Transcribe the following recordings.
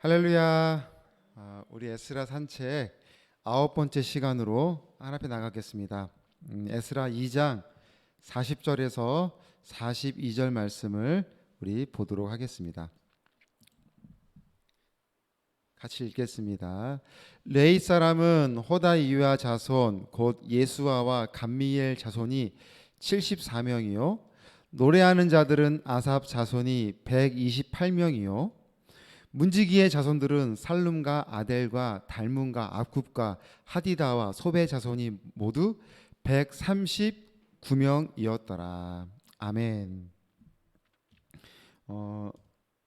할렐루야. 우리 에스라 산책 9번째 시간으로 하나님 앞에 나가겠습니다. 에스라 2장 40절에서 42절 말씀을 우리 보도록 하겠습니다. 같이 읽겠습니다. 레이 사람은 호다이와 자손 곧 예수아와 감미엘 자손이 74명이요 노래하는 자들은 아삽 자손이 128명이요 문지기의 자손들은 살룸과 아델과 달문과 압굽과 하디다와 소베 자손이 모두 139명이었더라. 아멘.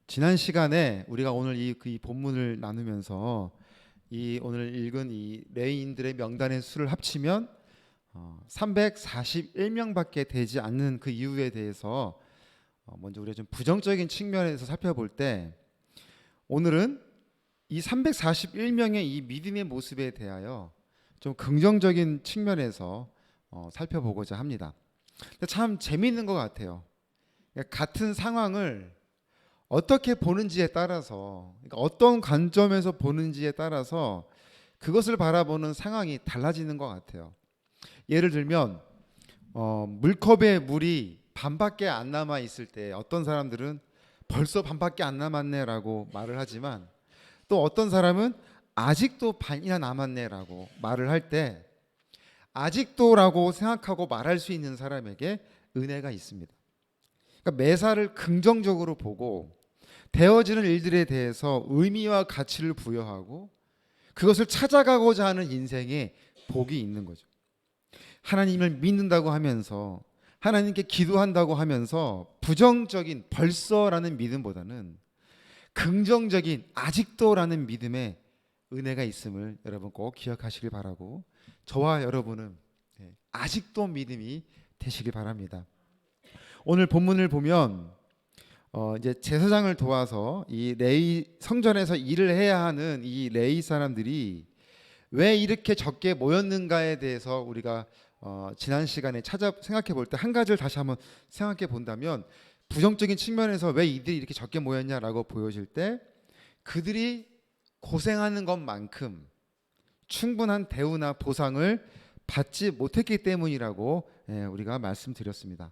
지난 시간에 우리가 오늘 이 본문을 나누면서 이 오늘 읽은 이 레위인들의 명단의 수를 합치면 341명밖에 되지 않는 그 이유에 대해서 먼저 우리가 좀 부정적인 측면에서 살펴볼 때 오늘은 이 341명의 이 믿음의 모습에 대하여 좀 긍정적인 측면에서 살펴보고자 합니다. 참 재미있는 것 같아요. 같은 상황을 어떻게 보는지에 따라서, 그러니까 어떤 관점에서 보는지에 따라서 그것을 바라보는 상황이 달라지는 것 같아요. 예를 들면 물컵에 물이 반밖에 안 남아 있을 때 어떤 사람들은 벌써 반밖에 안 남았네라고 말을 하지만 또 어떤 사람은 아직도 반이나 남았네라고 말을 할 때 아직도라고 생각하고 말할 수 있는 사람에게 은혜가 있습니다. 그러니까 매사를 긍정적으로 보고 되어지는 일들에 대해서 의미와 가치를 부여하고 그것을 찾아가고자 하는 인생에 복이 있는 거죠. 하나님을 믿는다고 하면서 하나님께 기도한다고 하면서 부정적인 벌써라는 믿음보다는 긍정적인 아직도라는 믿음에 은혜가 있음을 여러분 꼭 기억하시길 바라고 저와 여러분은 아직도 믿음이 되시길 바랍니다. 오늘 본문을 보면 이제 제사장을 도와서 이 레위 성전에서 일을 해야 하는 이 레위 사람들이 왜 이렇게 적게 모였는가에 대해서 우리가 지난 시간에 생각해 볼 때 한 가지를 다시 한번 생각해 본다면 부정적인 측면에서 왜 이들이 이렇게 적게 모였냐라고 보여질 때 그들이 고생하는 것만큼 충분한 대우나 보상을 받지 못했기 때문이라고 우리가 말씀드렸습니다.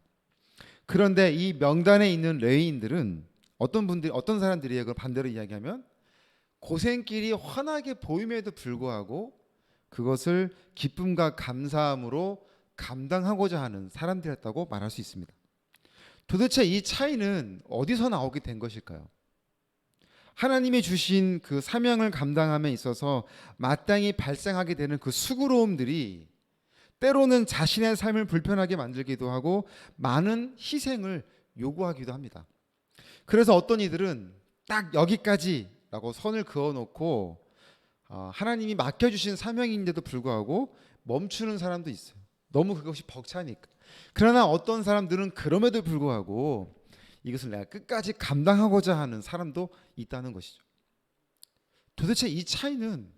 그런데 이 명단에 있는 레위인들은 어떤 사람들이에요? 그걸 반대로 이야기하면 고생길이 환하게 보임에도 불구하고 그것을 기쁨과 감사함으로 감당하고자 하는 사람들이었다고 말할 수 있습니다. 도대체 이 차이는 어디서 나오게 된 것일까요? 하나님이 주신 그 사명을 감당함에 있어서 마땅히 발생하게 되는 그 수고로움들이 때로는 자신의 삶을 불편하게 만들기도 하고 많은 희생을 요구하기도 합니다. 그래서 어떤 이들은 딱 여기까지라고 선을 그어놓고 하나님이 맡겨주신 사명인데도 불구하고 멈추는 사람도 있어요. 너무 그것이 벅차니까. 그러나 어떤 사람들은 그럼에도 불구하고 이것을 내가 끝까지 감당하고자 하는 사람도 있다는 것이죠. 도대체 이 차이는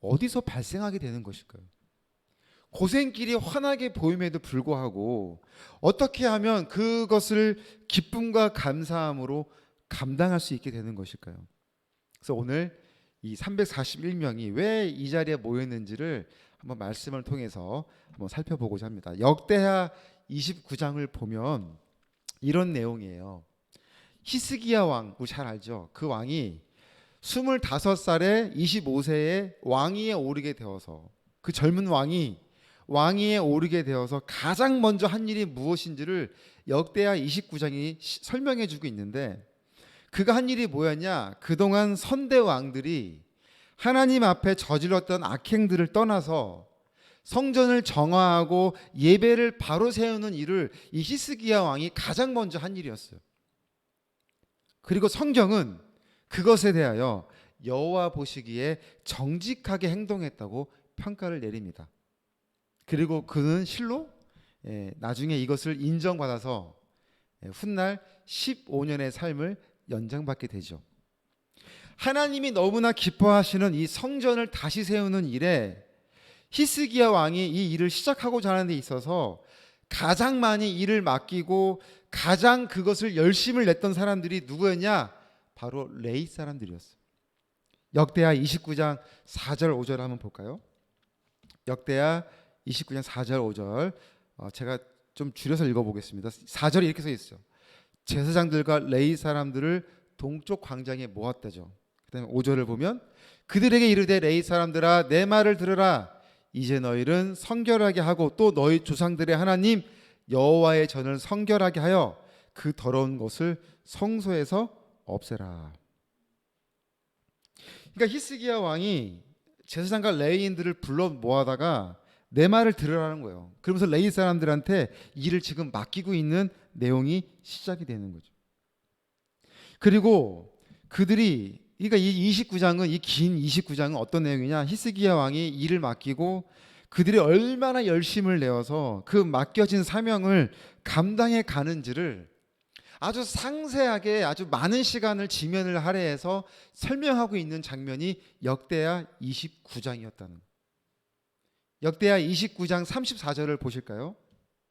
어디서 발생하게 되는 것일까요? 고생길이 환하게 보임에도 불구하고 어떻게 하면 그것을 기쁨과 감사함으로 감당할 수 있게 되는 것일까요? 그래서 오늘 이 341명이 왜 이 자리에 모였는지를 한번 말씀을 통해서 한번 살펴보고자 합니다. 역대하 29장을 보면 이런 내용이에요. 히스기야 왕, 우리 잘 알죠? 그 왕이 25살에 25세에 왕위에 오르게 되어서 그 젊은 왕이 왕위에 오르게 되어서 가장 먼저 한 일이 무엇인지를 역대하 29장이 설명해 주고 있는데 그가 한 일이 뭐였냐? 그동안 선대 왕들이 하나님 앞에 저질렀던 악행들을 떠나서 성전을 정화하고 예배를 바로 세우는 일을 이 히스기야 왕이 가장 먼저 한 일이었어요. 그리고 성경은 그것에 대하여 여호와 보시기에 정직하게 행동했다고 평가를 내립니다. 그리고 그는 실로 나중에 이것을 인정받아서 훗날 15년의 삶을 연장받게 되죠. 하나님이 너무나 기뻐하시는 이 성전을 다시 세우는 일에 히스기야 왕이 이 일을 시작하고자 하는 데 있어서 가장 많이 일을 맡기고 가장 그것을 열심을 냈던 사람들이 누구였냐? 바로 레위 사람들이었어요. 역대하 29장 4절 5절 한번 볼까요? 역대하 29장 4절 5절 제가 좀 줄여서 읽어보겠습니다. 4절이 이렇게 써 있어요. 제사장들과 레위 사람들을 동쪽 광장에 모았다죠. 그다음에 5절을 보면 그들에게 이르되 레위 사람들아 내 말을 들으라. 이제 너희는 성결하게 하고 또 너희 조상들의 하나님 여호와의 전을 성결하게 하여 그 더러운 것을 성소에서 없애라. 그러니까 히스기야 왕이 제사장과 레위인들을 불러 모아다가 내 말을 들으라는 거예요. 그러면서 레위 사람들한테 일을 지금 맡기고 있는 내용이 시작이 되는 거죠. 그리고 그들이 그러니까 이 29장은 이 긴 29장은 어떤 내용이냐? 히스기야 왕이 일을 맡기고 그들이 얼마나 열심을 내어서 그 맡겨진 사명을 감당해 가는지를 아주 상세하게 아주 많은 시간을 지면을 할애해서 설명하고 있는 장면이 역대하 29장이었다는 거예요. 역대하 29장 34절을 보실까요?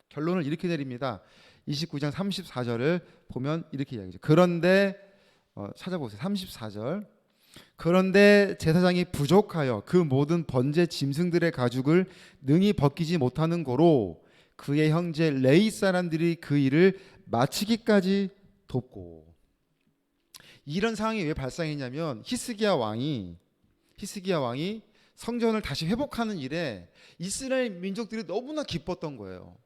결론을 이렇게 내립니다. 29장 34절을 보면 이렇게 이야기죠. 그런데 찾아보세요. 34절. 그런데 제사장이 부족하여 그 모든 번제 짐승들의 가죽을 능히 벗기지 못하는 고로 그의 형제 레위 사람들이 그 일을 마치기까지 돕고. 이런 상황이 왜 발생했냐면 히스기야 왕이 성전을 다시 회복하는 일에 이스라엘 민족들이 너무나 기뻤던 거예요.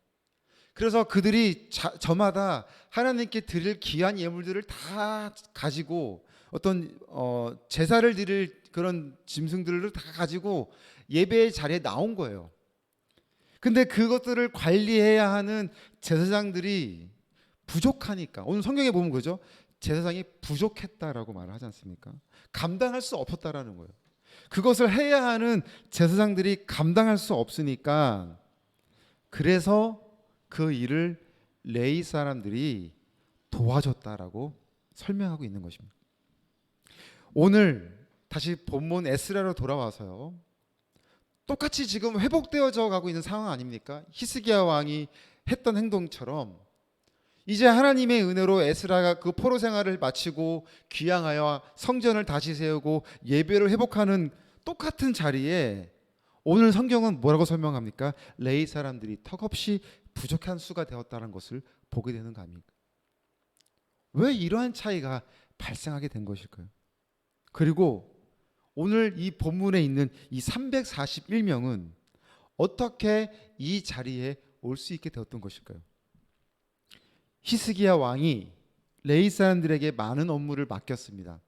그래서 그들이 저마다 하나님께 드릴 귀한 예물들을 다 가지고 어떤 제사를 드릴 그런 짐승들을 다 가지고 예배의 자리에 나온 거예요. 근데 그것들을 관리해야 하는 제사장들이 부족하니까 오늘 성경에 보면 그죠? 제사장이 부족했다라고 말을 하지 않습니까? 감당할 수 없었다라는 거예요. 그것을 해야 하는 제사장들이 감당할 수 없으니까 그래서 그 일을 레위 사람들이 도와줬다라고 설명하고 있는 것입니다. 오늘 다시 본문 에스라로 돌아와서요. 똑같이 지금 회복되어져 가고 있는 상황 아닙니까? 히스기야 왕이 했던 행동처럼 이제 하나님의 은혜로 에스라가 그 포로 생활을 마치고 귀향하여 성전을 다시 세우고 예배를 회복하는 똑같은 자리에 오늘 성경은 뭐라고 설명합니까? 레위 사람들이 턱없이 부족한 수가 되었다는 것을 보게 되는 거 아닙니까? 왜 이러한 차이가 발생하게 된 것일까요? 그리고 오늘 이 본문에 있는 이 341명은 어떻게 이 자리에 올 수 있게 되었던 것일까요? 히스기야 왕이 레위 사람들에게 많은 업무를 맡겼습니다.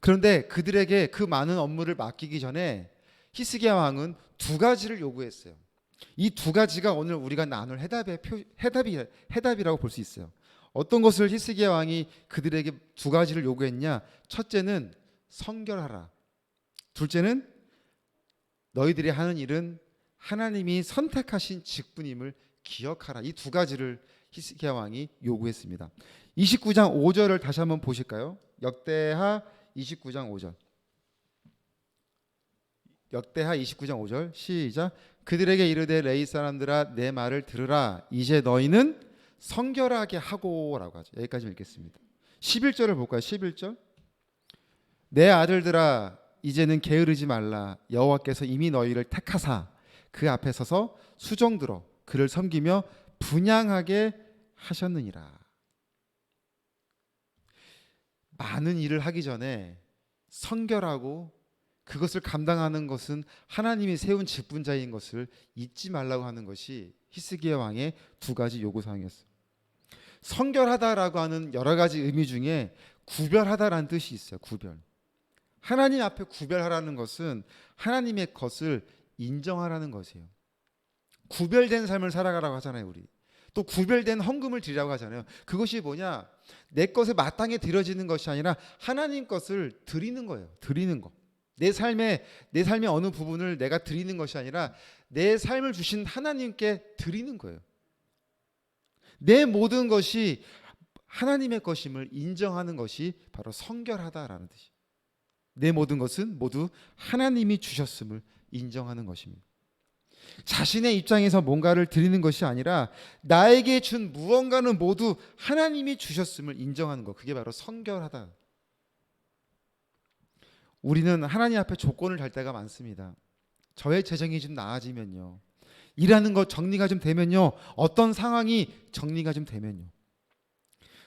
그런데 그들에게 그 많은 업무를 맡기기 전에 히스기야 왕은 두 가지를 요구했어요. 이 두 가지가 오늘 우리가 나눌 해답이라고 볼 수 있어요. 어떤 것을 히스기야 왕이 그들에게 두 가지를 요구했냐? 첫째는 성결하라. 둘째는 너희들이 하는 일은 하나님이 선택하신 직분임을 기억하라. 이 두 가지를 히스기야 왕이 요구했습니다. 29장 5절을 다시 한번 보실까요? 역대하 29장 5절. 역대하 29장 5절 시작. 그들에게 이르되 레위 사람들아 내 말을 들으라. 이제 너희는 성결하게 하고라고 하죠. 여기까지 읽겠습니다. 11절을 볼까요? 11절. 내 아들들아 이제는 게으르지 말라. 여호와께서 이미 너희를 택하사 그 앞에 서서 수종들어 그를 섬기며 분향하게 하셨느니라. 많은 일을 하기 전에 성결하고 그것을 감당하는 것은 하나님이 세운 직분자인 것을 잊지 말라고 하는 것이 히스기야 왕의 두 가지 요구사항이었어요. 성결하다라고 하는 여러 가지 의미 중에 구별하다라는 뜻이 있어요. 구별. 하나님 앞에 구별하라는 것은 하나님의 것을 인정하라는 것이에요. 구별된 삶을 살아가라고 하잖아요. 우리 또 구별된 헌금을 드리라고 하잖아요. 그것이 뭐냐? 내 것에 마땅히 드려지는 것이 아니라 하나님 것을 드리는 거예요. 드리는 거. 내 삶의 어느 부분을 내가 드리는 것이 아니라 내 삶을 주신 하나님께 드리는 거예요. 내 모든 것이 하나님의 것임을 인정하는 것이 바로 성결하다라는 뜻이에요. 내 모든 것은 모두 하나님이 주셨음을 인정하는 것입니다. 자신의 입장에서 뭔가를 드리는 것이 아니라 나에게 준 무언가는 모두 하나님이 주셨음을 인정하는 것. 그게 바로 성결하다. 우리는 하나님 앞에 조건을 달 때가 많습니다. 저의 재정이 좀 나아지면요, 일하는 것 정리가 좀 되면요, 어떤 상황이 정리가 좀 되면요.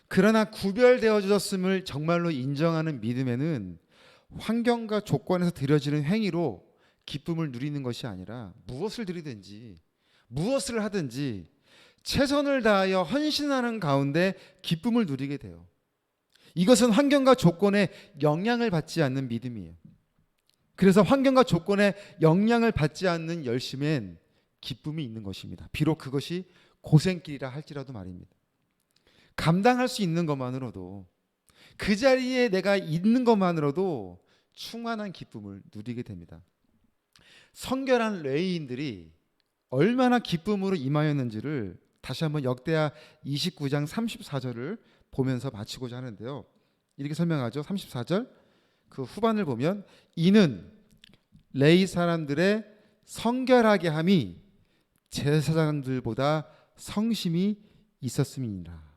그러나 구별되어졌음을 정말로 인정하는 믿음에는 환경과 조건에서 드려지는 행위로 기쁨을 누리는 것이 아니라 무엇을 드리든지 무엇을 하든지 최선을 다하여 헌신하는 가운데 기쁨을 누리게 돼요. 이것은 환경과 조건에 영향을 받지 않는 믿음이에요. 그래서 환경과 조건에 영향을 받지 않는 열심엔 기쁨이 있는 것입니다. 비록 그것이 고생길이라 할지라도 말입니다. 감당할 수 있는 것만으로도, 그 자리에 내가 있는 것만으로도 충만한 기쁨을 누리게 됩니다. 성결한 레위인들이 얼마나 기쁨으로 임하였는지를 다시 한번 역대하 29장 34절을 보면서 마치고자 하는데요. 이렇게 설명하죠. 34절 그 후반을 보면, 이는 레위 사람들의 성결하게 함이 제사장들보다 성심이 있었음이니라.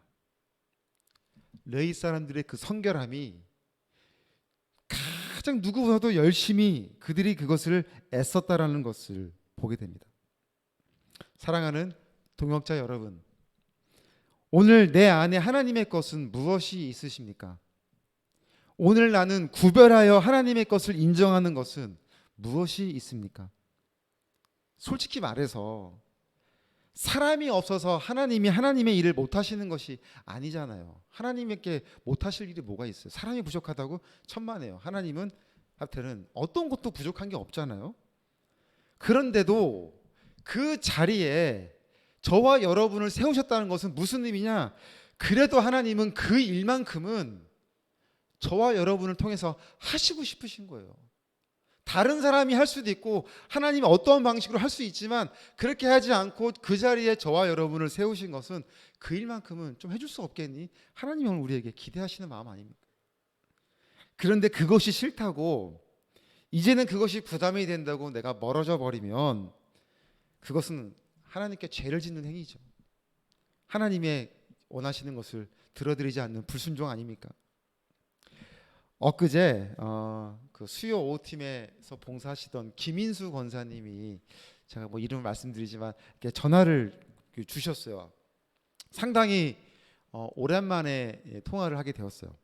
레위 사람들의 그 성결함이 가장 누구보다도 열심히 그들이 그것을 애썼다라는 것을 보게 됩니다. 사랑하는 동역자 여러분, 오늘 내 안에 하나님의 것은 무엇이 있으십니까? 오늘 나는 구별하여 하나님의 것을 인정하는 것은 무엇이 있습니까? 솔직히 말해서 사람이 없어서 하나님이 하나님의 일을 못하시는 것이 아니잖아요. 하나님께 못하실 일이 뭐가 있어요? 사람이 부족하다고 천만에요. 하나님은 한테는 어떤 것도 부족한 게 없잖아요. 그런데도 그 자리에 저와 여러분을 세우셨다는 것은 무슨 의미냐? 그래도 하나님은 그 일만큼은 저와 여러분을 통해서 하시고 싶으신 거예요. 다른 사람이 할 수도 있고 하나님이 어떠한 방식으로 할 수 있지만, 그렇게 하지 않고 그 자리에 저와 여러분을 세우신 것은 그 일만큼은 좀 해줄 수 없겠니? 하나님이 오늘 우리에게 기대하시는 마음 아닙니까? 그런데 그것이 싫다고, 이제는 그것이 부담이 된다고 내가 멀어져 버리면 그것은 하나님께 죄를 짓는 행위죠. 하나님의 원하시는 것을 들어드리지 않는 불순종 아닙니까? 엊그제 그 수요 5팀에서 봉사하시던 김인수 권사님이, 제가 뭐 이름을 말씀드리지만 이렇게 전화를 주셨어요. 상당히 오랜만에 통화를 하게 되었어요.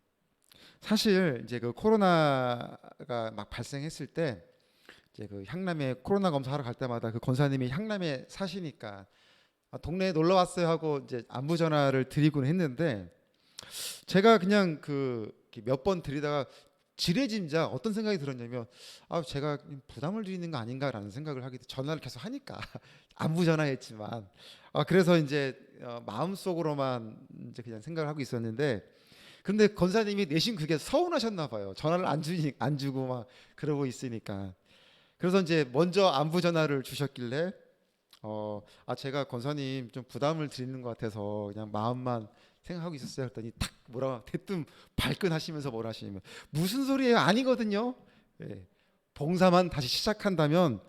사실 이제 그 코로나가 막 발생했을 때 이제 그 향남에 코로나 검사하러 갈 때마다 그 권사님이 향남에 사시니까 동네에 놀러 왔어요 하고 이제 안부 전화를 드리곤 했는데, 제가 그냥 그 몇 번 드리다가 지레짐작 어떤 생각이 들었냐면, 제가 부담을 드리는 거 아닌가라는 생각을 하게 돼. 전화를 계속 하니까 안부 전화했지만 그래서 이제 마음속으로만 이제 그냥 생각을 하고 있었는데, 근데 권사님이 내심 그게 서운하셨나 봐요. 전화를 안 주고 막 그러고 있으니까. 그래서 이제 먼저 안부 전화를 주셨길래 제가 권사님 좀 부담을 드리는 것 같아서 그냥 마음만 생각하고 있었어요 했더니 탁 뭐라 대뜸 발끈하시면서 뭐라 하시냐면, 무슨 소리예요? 아니거든요. 예, 봉사만 다시 시작한다면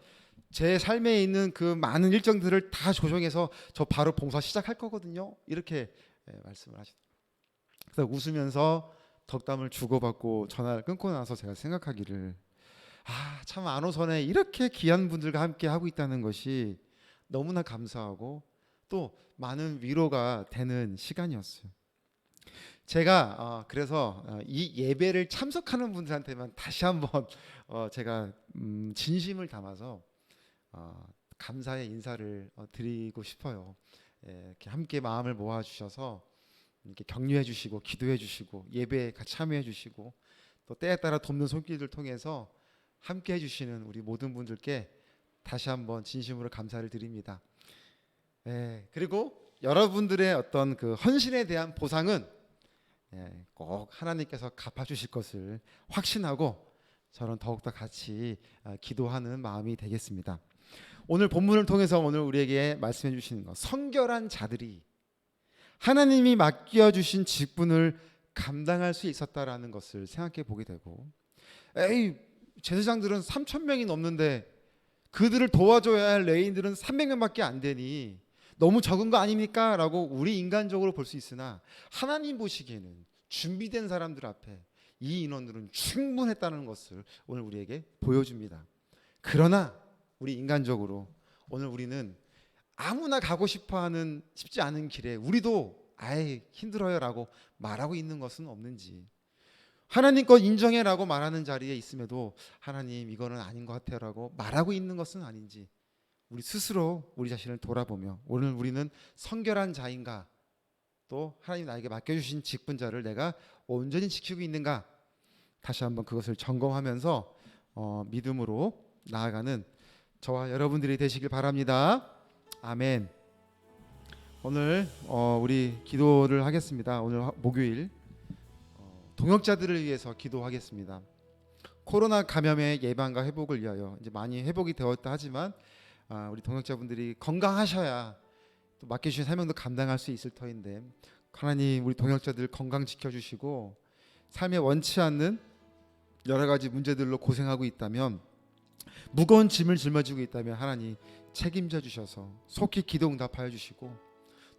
제 삶에 있는 그 많은 일정들을 다 조정해서 저 바로 봉사 시작할 거거든요. 이렇게 말씀을 하시더라고요. 그래서 웃으면서 덕담을 주고받고 전화를 끊고 나서 제가 생각하기를, 참 안호선에 이렇게 귀한 분들과 함께 하고 있다는 것이 너무나 감사하고 또 많은 위로가 되는 시간이었어요. 제가 그래서 이 예배를 참석하는 분들한테만 다시 한번 제가 진심을 담아서 감사의 인사를 드리고 싶어요. 이렇게 함께 마음을 모아 주셔서 이렇게 격려해 주시고 기도해 주시고 예배에 같이 참여해 주시고 또 때에 따라 돕는 손길들 통해서 함께 해주시는 우리 모든 분들께 다시 한번 진심으로 감사를 드립니다. 그리고 여러분들의 어떤 그 헌신에 대한 보상은 꼭 하나님께서 갚아주실 것을 확신하고 저는 더욱더 같이 기도하는 마음이 되겠습니다. 오늘 본문을 통해서 오늘 우리에게 말씀해 주시는 것, 성결한 자들이 하나님이 맡겨주신 직분을 감당할 수 있었다라는 것을 생각해 보게 되고, 제사장들은 3,000명이 넘는데 그들을 도와줘야 할 레위인들은 300명밖에 안 되니 너무 적은 거 아닙니까? 라고 우리 인간적으로 볼 수 있으나, 하나님 보시기에는 준비된 사람들 앞에 이 인원들은 충분했다는 것을 오늘 우리에게 보여줍니다. 그러나 우리 인간적으로 오늘 우리는 아무나 가고 싶어하는 쉽지 않은 길에 우리도 아예 힘들어요라고 말하고 있는 것은 없는지, 하나님 것 인정해라고 말하는 자리에 있음에도 하나님 이거는 아닌 것 같아요라고 말하고 있는 것은 아닌지, 우리 스스로 우리 자신을 돌아보며 오늘 우리는 성결한 자인가, 또 하나님 나에게 맡겨주신 직분자를 내가 온전히 지키고 있는가, 다시 한번 그것을 점검하면서 믿음으로 나아가는 저와 여러분들이 되시길 바랍니다. 아멘. 오늘 우리 기도를 하겠습니다. 오늘 목요일 동역자들을 위해서 기도하겠습니다. 코로나 감염의 예방과 회복을 위하여 이제 많이 회복이 되었다 하지만 우리 동역자분들이 건강하셔야 또 맡겨주신 사명도 감당할 수 있을 터인데, 하나님 우리 동역자들 건강 지켜주시고 삶에 원치 않는 여러 가지 문제들로 고생하고 있다면, 무거운 짐을 짊어지고 있다면 하나님 책임져 주셔서 속히 기도 응답하여 주시고,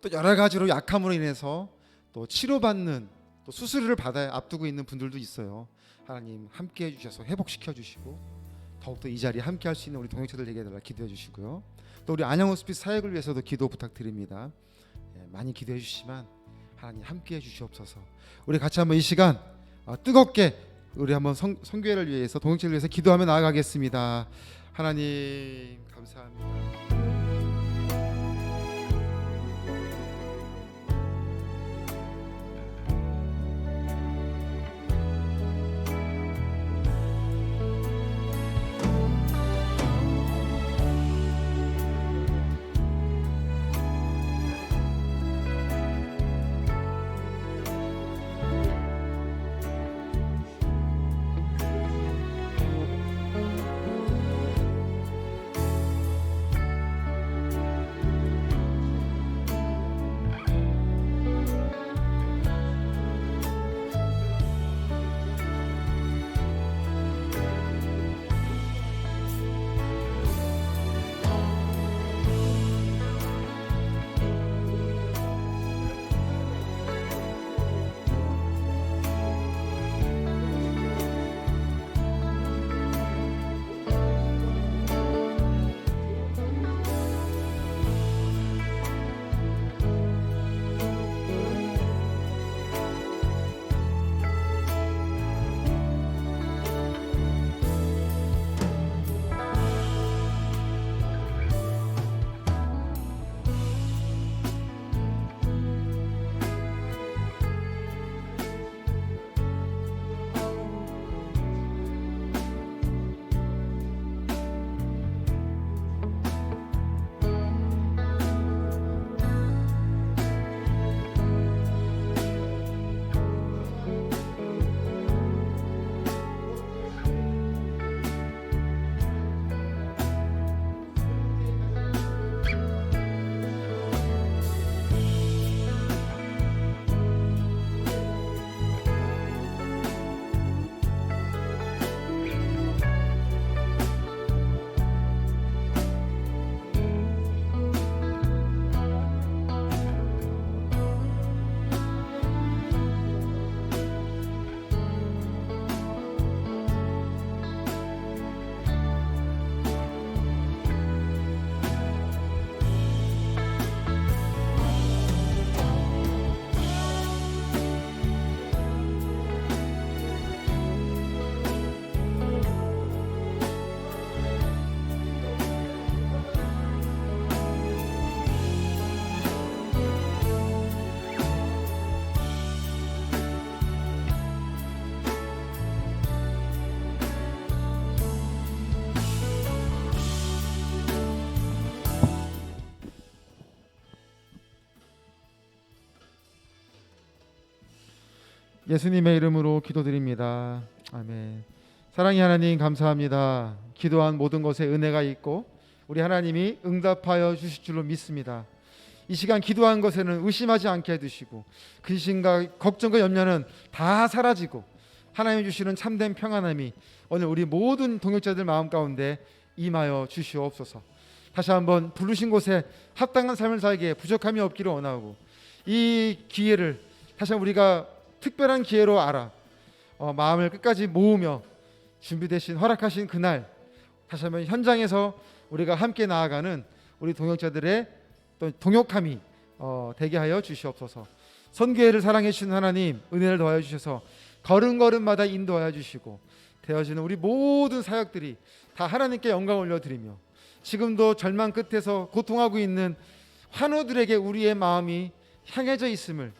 또 여러 가지로 약함으로 인해서 또 치료받는, 또 수술을 받아야 앞두고 있는 분들도 있어요. 하나님 함께 해주셔서 회복시켜 주시고 더욱더 이 자리에 함께 할 수 있는 우리 동역자들 되게 해달라 기도해 주시고요. 또 우리 안양호스피스 사역을 위해서도 기도 부탁드립니다. 많이 기도해 주시지만 하나님 함께 해 주시옵소서. 우리 같이 한번 이 시간 뜨겁게 우리 한번 선교회를 위해서, 동역자를 위해서 기도하며 나아가겠습니다. 하나님 감사합니다. 예수님의 이름으로 기도드립니다. 아멘. 사랑의 하나님 감사합니다. 기도한 모든 것에 은혜가 있고 우리 하나님이 응답하여 주실 줄로 믿습니다. 이 시간 기도한 것에는 의심하지 않게 해주시고 근심과 걱정과 염려는 다 사라지고 하나님이 주시는 참된 평안함이 오늘 우리 모든 동역자들 마음 가운데 임하여 주시옵소서. 다시 한번 부르신 곳에 합당한 삶을 살기에 부족함이 없기를 원하고, 이 기회를 다시 한번 우리가 특별한 기회로 알아 마음을 끝까지 모으며 준비되신 허락하신 그날 다시 한번 현장에서 우리가 함께 나아가는 우리 동역자들의 또 동역함이 되게 하여 주시옵소서. 선교회를 사랑해 주신 하나님 은혜를 더하여 주셔서 걸음걸음마다 인도하여 주시고 되어지는 우리 모든 사역들이 다 하나님께 영광 올려드리며 지금도 절망 끝에서 고통하고 있는 환우들에게 우리의 마음이 향해져 있음을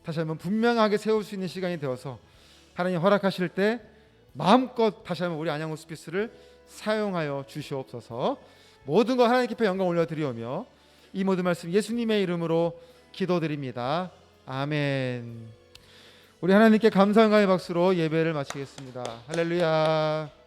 다시 한번 분명하게 세울 수 있는 시간이 되어서 하나님 허락하실 때 마음껏 다시 한번 우리 안양 호스피스를 사용하여 주시옵소서. 모든 것 하나님께 영광 올려드리오며 이 모든 말씀 예수님의 이름으로 기도드립니다. 아멘. 우리 하나님께 감사의 박수로 예배를 마치겠습니다. 할렐루야.